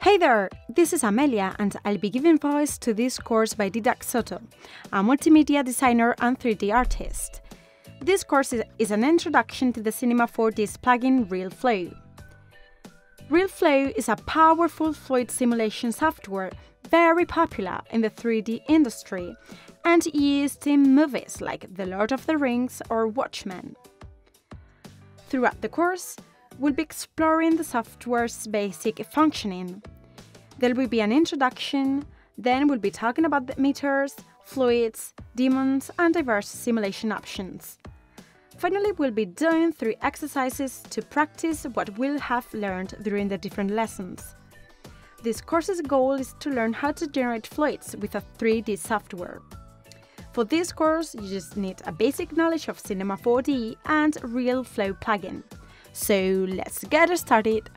Hey there, this is Amelia and I'll be giving voice to this course by Didac Soto, a multimedia designer and 3D artist. This course is an introduction to the Cinema 4D's plugin RealFlow. RealFlow is a powerful fluid simulation software very popular in the 3D industry and used in movies like The Lord of the Rings or Watchmen. Throughout the course, we'll be exploring the software's basic functioning. There will be an introduction, then we'll be talking about the emitters, fluids, Daemons, and diverse simulation options. Finally, we'll be doing 3 exercises to practice what we'll have learned during the different lessons. This course's goal is to learn how to generate fluids with a 3D software. For this course, you just need a basic knowledge of Cinema 4D and RealFlow plugin. So let's get started!